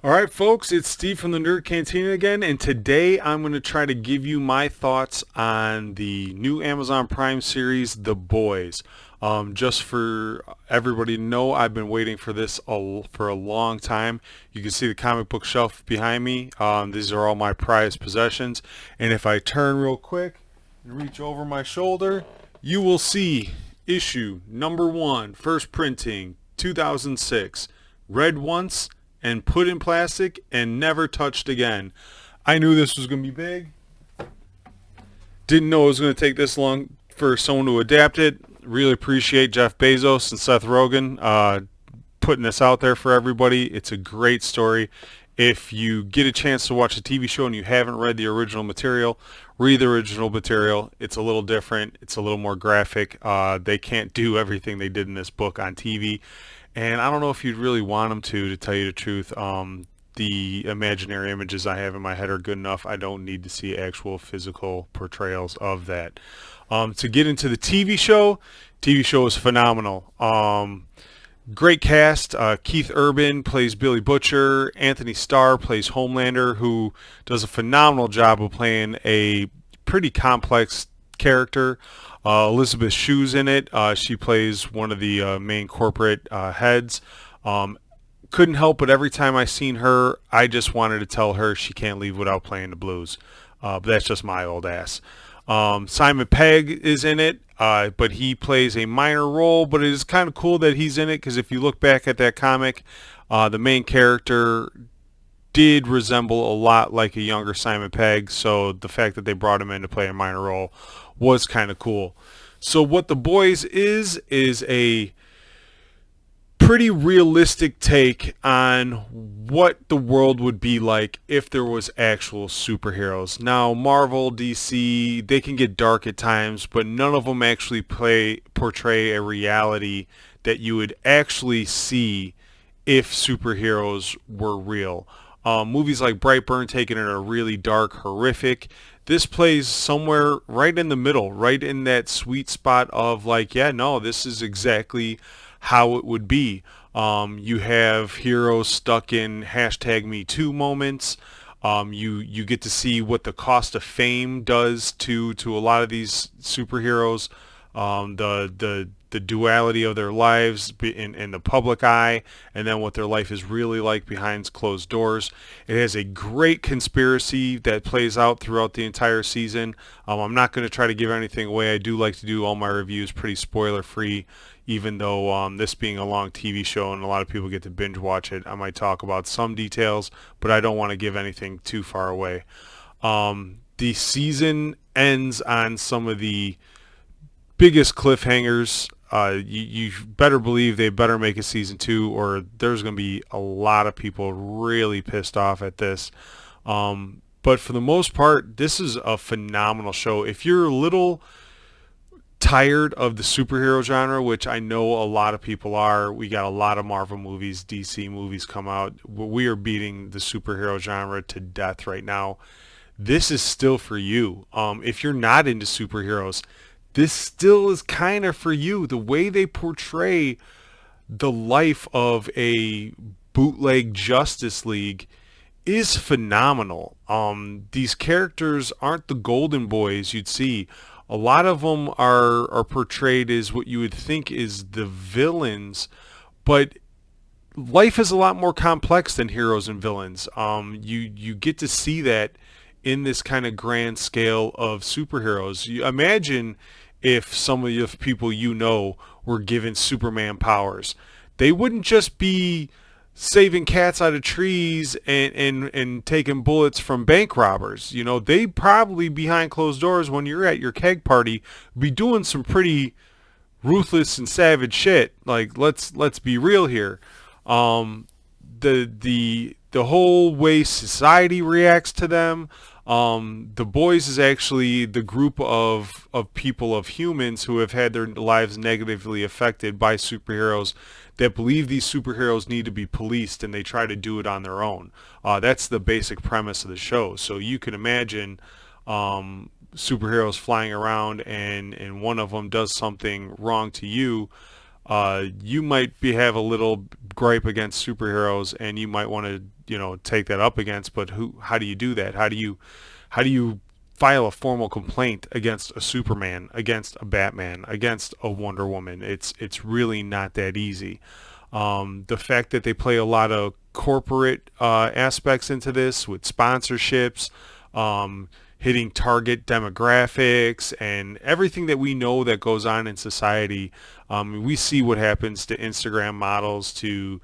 All right, folks, it's Steve from the Nerd Cantina again, and today I'm going to try to give you my thoughts on the new Amazon Prime series, The Boys. Just for everybody to know, I've been waiting for this for a long time. You can see the comic book shelf behind me. These are all my prized possessions, and if I turn real quick and reach over my shoulder, you will see issue number one, first printing, 2006, read once and put in plastic and never touched again. I knew this was going to be big. Didn't know it was going to take this long for someone to adapt it. Really appreciate Jeff Bezos and Seth Rogen putting this out there for everybody. It's a great story. If you get a chance to watch the TV show and you haven't read the original material, read the original material. It's a little different. It's a little more graphic. They can't do everything they did in this book on TV. And I don't know if you'd really want them to tell you the truth. The imaginary images I have in my head are good enough. I don't need to see actual physical portrayals of that. To get into the TV show is phenomenal. Great cast. Keith Urban plays Billy Butcher. Anthony Starr plays Homelander, who does a phenomenal job of playing a pretty complex character. Elizabeth Shue's in it. She plays one of the main corporate heads. Couldn't help but every time I seen her, I just wanted to tell her she can't leave without playing the blues. But that's just my old ass. Simon Pegg is in it, but he plays a minor role. But it is kind of cool that he's in it because if you look back at that comic, the main character did resemble a lot like a younger Simon Pegg. So the fact that they brought him in to play a minor role was kind of cool. So what The Boys is a pretty realistic take on what the world would be like if there was actual superheroes. Now, Marvel, DC, they can get dark at times, but none of them actually portray a reality that you would actually see if superheroes were real. Movies like Brightburn taking it a really dark, horrific. This plays somewhere right in the middle, right in that sweet spot of like, yeah, no, this is exactly how it would be. You have heroes stuck in hashtag Me Too moments. You get to see what the cost of fame does to a lot of these superheroes. The duality of their lives in the public eye, and then what their life is really like behind closed doors. It has a great conspiracy that plays out throughout the entire season. I'm not going to try to give anything away. I do like to do all my reviews pretty spoiler free, even though this being a long TV show and a lot of people get to binge watch it. I might talk about some details, but I don't want to give anything too far away. The season ends on some of the biggest cliffhangers. You better believe they better make a season two, or there's going to be a lot of people really pissed off at this. But for the most part, this is a phenomenal show. If you're a little tired of the superhero genre, which I know a lot of people are, we got a lot of Marvel movies, DC movies come out. We are beating the superhero genre to death right now. This is still for you. If you're not into superheroes, this still is kind of for you. The way they portray the life of a bootleg Justice League is phenomenal. These characters aren't the golden boys you'd see. A lot of them are portrayed as what you would think is the villains, but life is a lot more complex than heroes and villains. You get to see that in this kind of grand scale of superheroes. You imagine if some of the people you know were given Superman powers. They wouldn't just be saving cats out of trees and taking bullets from bank robbers. You know, they probably behind closed doors when you're at your keg party be doing some pretty ruthless and savage shit. Like let's be real here. The whole way society reacts to them. The Boys is actually the group of people, of humans who have had their lives negatively affected by superheroes that believe these superheroes need to be policed, and they try to do it on their own. That's the basic premise of the show. So you can imagine superheroes flying around, and one of them does something wrong to you. You might have a little gripe against superheroes, and you might want to, take that up against, but how do you do that? How do you file a formal complaint against a Superman, against a Batman, against a Wonder Woman? It's really not that easy. The fact that they play a lot of corporate aspects into this with sponsorships, hitting target demographics, and everything that we know that goes on in society. We see what happens to Instagram models, to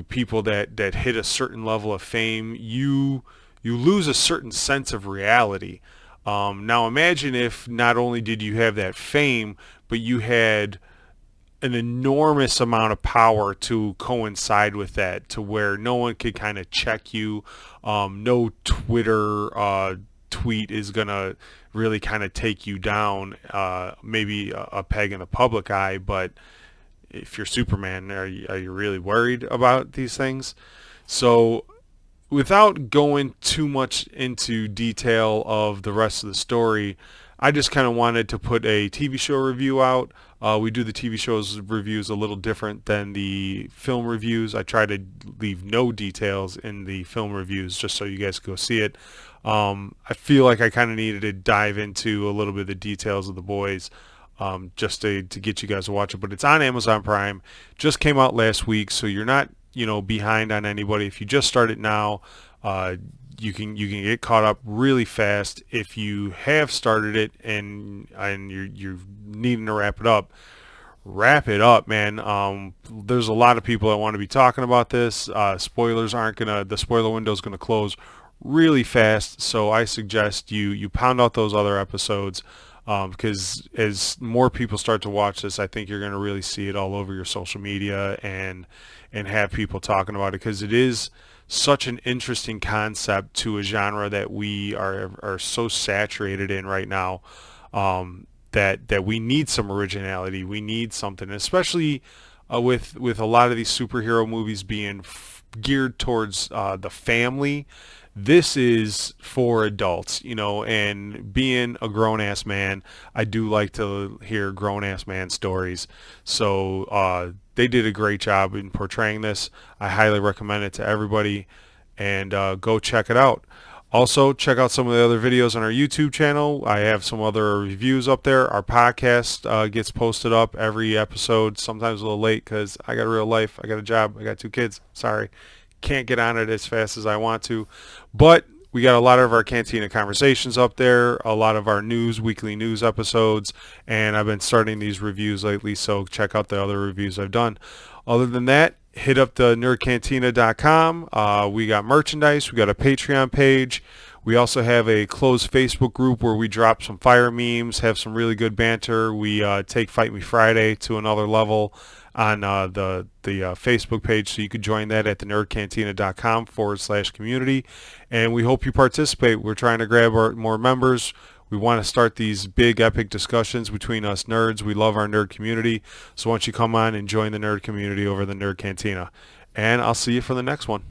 people that hit a certain level of fame. You lose a certain sense of reality. Now imagine if not only did you have that fame, but you had an enormous amount of power to coincide with that, to where no one could kind of check you. No Twitter tweet is gonna really kind of take you down. Maybe a peg in the public eye, but if you're Superman, are you really worried about these things? So without going too much into detail of the rest of the story, I just kind of wanted to put a TV show review out. We do the TV shows reviews a little different than the film reviews. I try to leave no details in the film reviews just so you guys can go see it. I feel like I kind of needed to dive into a little bit of the details of The Boys, just to get you guys to watch it. But it's on Amazon Prime. Just came out last week, so you're not behind on anybody. If you just start it now, you can get caught up really fast. If you have started it and you're needing to wrap it up, man. There's a lot of people that want to be talking about this. The spoiler window is gonna close really fast, so I suggest you pound out those other episodes, because as more people start to watch this, I think you're going to really see it all over your social media and have people talking about it, because it is such an interesting concept to a genre that we are so saturated in right now, that we need some originality. We need something, especially with a lot of these superhero movies being geared towards the family. This is for adults, and being a grown-ass man, I do like to hear grown-ass man stories. So they did a great job in portraying this. I highly recommend it to everybody, and go check it out. Also, check out some of the other videos on our YouTube channel. I have some other reviews up there. Our podcast gets posted up every episode, sometimes a little late because I got a real life. I got a job. I got 2 kids. Sorry. Can't get on it as fast as I want to. But we got a lot of our Cantina conversations up there, a lot of our weekly news episodes, and I've been starting these reviews lately, so check out the other reviews I've done. Other than that, hit up the nerdcantina.com. We got merchandise. We got a Patreon page. We also have a closed Facebook group where we drop some fire memes, have some really good banter. We take Fight Me Friday to another level on the Facebook page, so you could join that at thenerdcantina.com/community, and we hope you participate. We're trying to grab more members. We want to start these big epic discussions between us nerds. We love our nerd community, so why don't you come on and join the nerd community over the Nerd Cantina, and I'll see you for the next one.